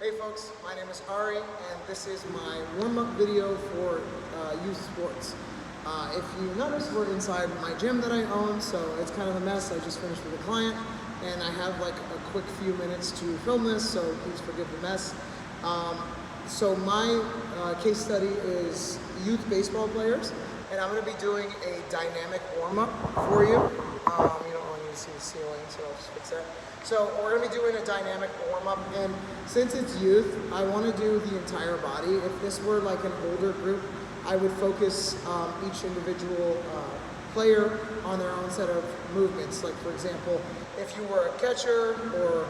Hey folks, my name is Ari, and this is my warm-up video for youth sports. If you notice, we're inside my gym that I own, so it's kind of a mess. I just finished with a client, and I have like a quick few minutes to film this, so please forgive the mess. So my case study is youth baseball players, and I'm going to be doing a dynamic warm-up for you. You don't want you to see the ceiling, so I'll just fix that. So we're going to be doing a dynamic warm-up, and since it's youth, I want to do the entire body. If this were like an older group, I would focus each individual player on their own set of movements. Like for example, if you were a catcher, or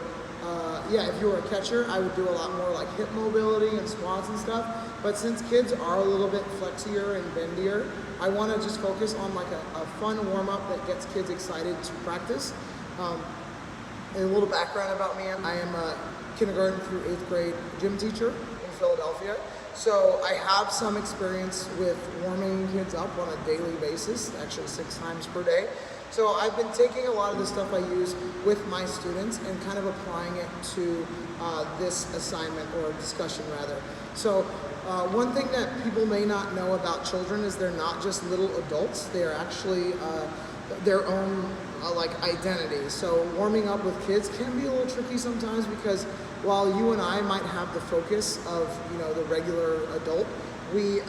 if you were a catcher, I would do a lot more like hip mobility and squats and stuff. But since kids are a little bit flexier and bendier, I want to just focus on like a fun warm-up that gets kids excited to practice. And a little background about me, I am a kindergarten through 8th grade gym teacher in Philadelphia. So I have some experience with warming kids up on a daily basis, actually 6 times per day. So I've been taking a lot of the stuff I use with my students and kind of applying it to this assignment, or discussion rather. So one thing that people may not know about children is they're not just little adults, they are actually their own like identity. So warming up with kids can be a little tricky sometimes, because while you and I might have the focus of, you know, the regular adult, we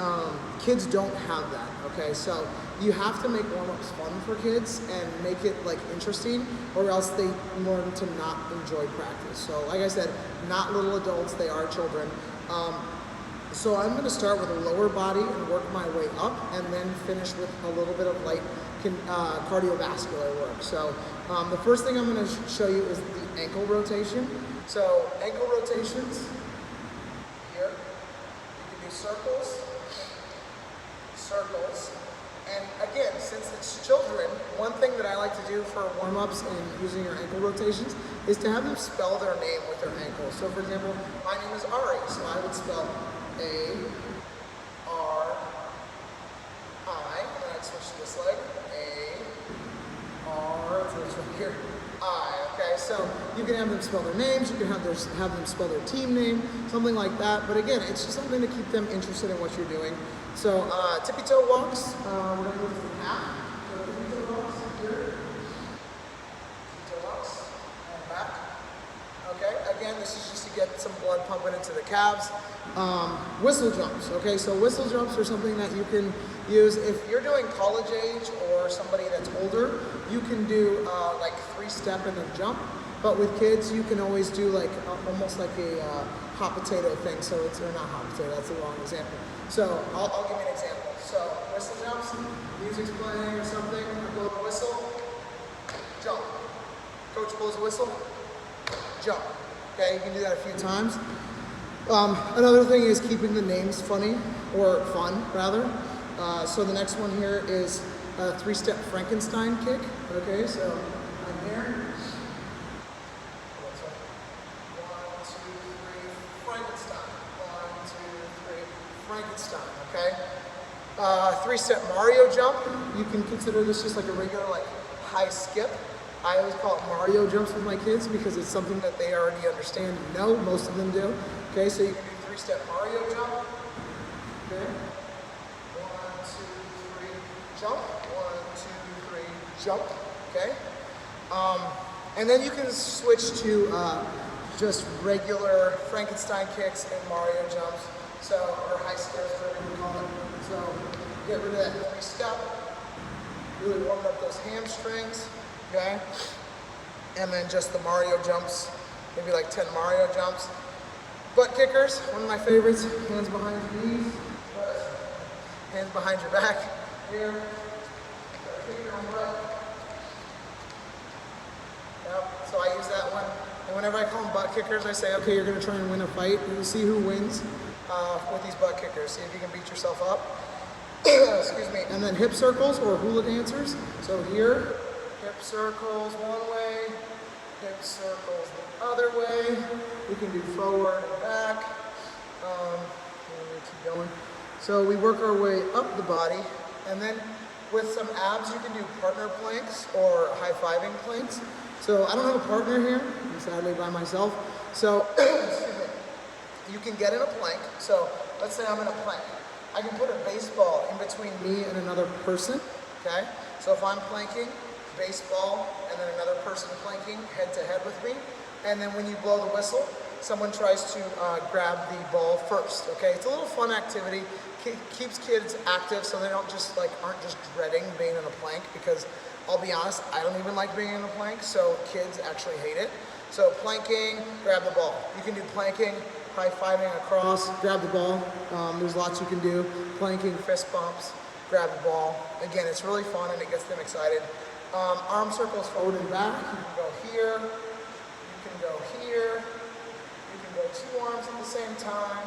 kids don't have that. Okay, so you have to make warm-ups fun for kids and make it like interesting, or else they learn to not enjoy practice. So like I said, not little adults, they are children. So I'm going to start with a lower body and work my way up, and then finish with a little bit of light cardiovascular work. So the first thing I'm going to show you is the ankle rotation. So ankle rotations, here, you can do circles, circles, and again, since it's children, one thing that I like to do for warm-ups and using your ankle rotations is to have them spell their name with their ankle. So for example, my name is Ari, so I would spell A-R-I, and then I'd switch to this leg, A-R, so this one here, I, okay? So you can have them spell their names, you can have them spell their team name, something like that, but again, it's just something to keep them interested in what you're doing. So tippy-toe walks, we're going to go through half, so tippy-toe walks here, tippy-toe walks, and back. Okay, again, this is just to get some blood pumping into the calves. Whistle jumps, okay, so whistle jumps are something that you can use if you're doing college age or somebody that's older. You can do like 3-step and then jump, but with kids you can always do like almost like a hot potato thing. So it's, or not hot potato, that's the wrong example. So I'll give you an example. So whistle jumps, music's playing or something, I blow the whistle, jump. Coach blows a whistle, jump. Okay, you can do that a few times. Another thing is keeping the names funny, or fun rather. So the next one here is a 3-step Frankenstein kick. Okay, so I'm here. 1, 2, 3, Frankenstein. 1, 2, 3, Frankenstein. Okay. 3-step Mario jump. You can consider this just like a regular like high skip. I always call it Mario jumps with my kids because it's something that they already understand and know. Most of them do. Okay, so you can do 3-step Mario jump. Okay. 1, 2, 3, jump. 1, 2, 3, jump. Okay. And then you can switch to just regular Frankenstein kicks and Mario jumps. So, or high skips, whatever you call it. So, get rid of that 3-step. Really warm up those hamstrings. Okay, and then just the Mario jumps, maybe like 10 Mario jumps. Butt kickers, one of my favorites. Hands behind your knees, hands behind your back. Here, kick your own butt. Yep. So I use that one, and whenever I call them butt kickers, I say, okay, you're going to try and win a fight. And you see who wins with these butt kickers. See if you can beat yourself up. Excuse me. And then hip circles or hula dancers. So here. Hip circles one way, hip circles the other way. We can do forward and back. Keep going. So we work our way up the body, and then with some abs you can do partner planks or high-fiving planks. So I don't have a partner here, I'm sadly by myself. So excuse me. you can get in a plank. So let's say I'm in a plank. I can put a baseball in between me and another person, okay? So if I'm planking, baseball, and then another person planking head to head with me, and then when you blow the whistle, someone tries to grab the ball first, okay? It's a little fun activity. Keeps kids active so they don't just aren't just dreading being in a plank, because I'll be honest, I don't even like being in a plank, so kids actually hate it. So planking, grab the ball. You can do planking, high-fiving across, grab the ball. There's lots you can do. Planking, fist bumps, grab the ball. Again, it's really fun and it gets them excited. Arm circles forward and back. You can go here, you can go here, you can go 2 arms at the same time,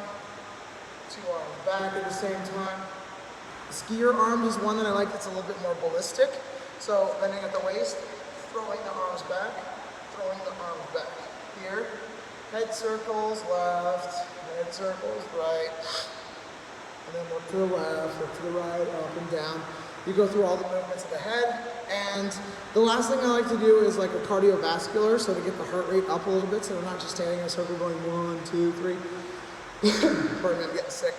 2 arms back at the same time. Skier arms is one that I like that's a little bit more ballistic. So bending at the waist, throwing the arms back, throwing the arms back. Here, head circles left, head circles right, and then look to the left, look to the right, up and down. You go through all the movements of the head, and the last thing I like to do is like a cardiovascular, so to get the heart rate up a little bit, so they're not just standing in a circle going 1, 2, 3. Pardon me, I'm getting sick.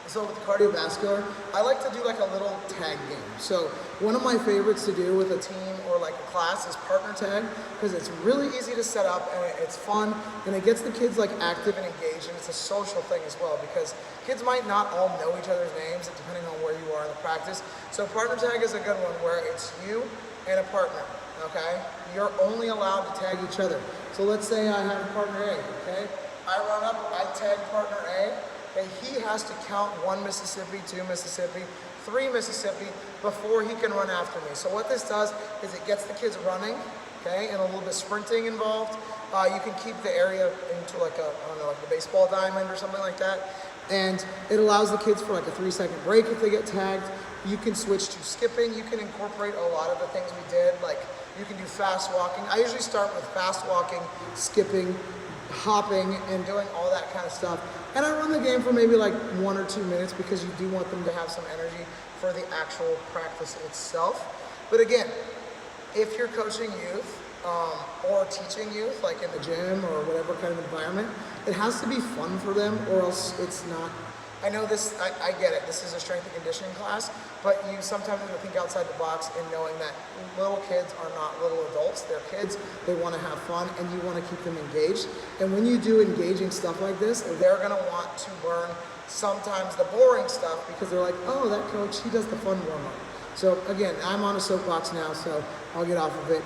So with cardiovascular, I like to do like a little tag game. So one of my favorites to do with a team or like a class is partner tag, because it's really easy to set up and it's fun and it gets the kids like active and engaged, and it's a social thing as well, because kids might not all know each other's names depending on where you are in the practice. So partner tag is a good one where it's you and a partner, okay? You're only allowed to tag each other. So let's say I have partner A, okay? I run up, I tag partner A. Okay, he has to count 1 Mississippi, 2 Mississippi, 3 Mississippi before he can run after me. So what this does is it gets the kids running, okay, and a little bit of sprinting involved. You can keep the area into like a, I don't know, like a baseball diamond or something like that. And it allows the kids for like a 3-second break if they get tagged. You can switch to skipping. You can incorporate a lot of the things we did. Like you can do fast walking. I usually start with fast walking, skipping, hopping, and doing all that kind of stuff. And I run the game for maybe like 1 or 2 minutes, because you do want them to have some energy for the actual practice itself. But again, if you're coaching youth or teaching youth, like in the gym or whatever kind of environment, it has to be fun for them, or else it's not. I know this, I get it, this is a strength and conditioning class, but you sometimes have to think outside the box in knowing that little kids are not little adults, they're kids, they want to have fun, and you want to keep them engaged. And when you do engaging stuff like this, they're going to want to learn sometimes the boring stuff, because they're like, oh, that coach, he does the fun warm-up. So again, I'm on a soapbox now, so I'll get off of it.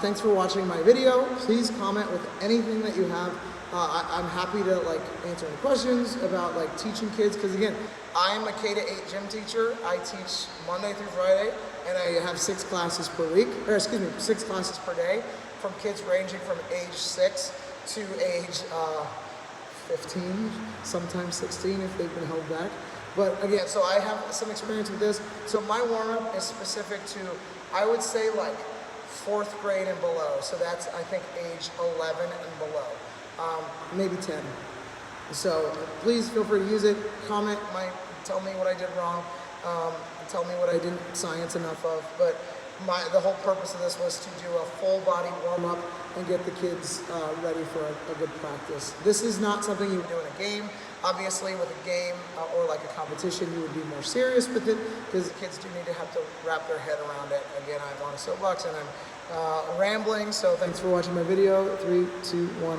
Thanks for watching my video. Please comment with anything that you have. I'm happy to like answer any questions about like teaching kids, because again, I'm a K-8 gym teacher. I teach Monday through Friday, and I have 6 classes per week, or excuse me, 6 classes per day, from kids ranging from age 6 to age 15, sometimes 16 if they've been held back. But again, so I have some experience with this. So my warm-up is specific to, I would say like 4th grade and below. So that's, I think, age 11 and below. Maybe 10. So please feel free to use it. Comment, tell me what I did wrong. Tell me what I didn't science enough of. But the whole purpose of this was to do a full body warm up and get the kids ready for a good practice. This is not something you would do in a game. Obviously, with a game or like a competition, you would be more serious with it, because the kids do need to have to wrap their head around it. Again, I'm on a soapbox and I'm rambling. So thanks for watching my video. 3, 2, 1.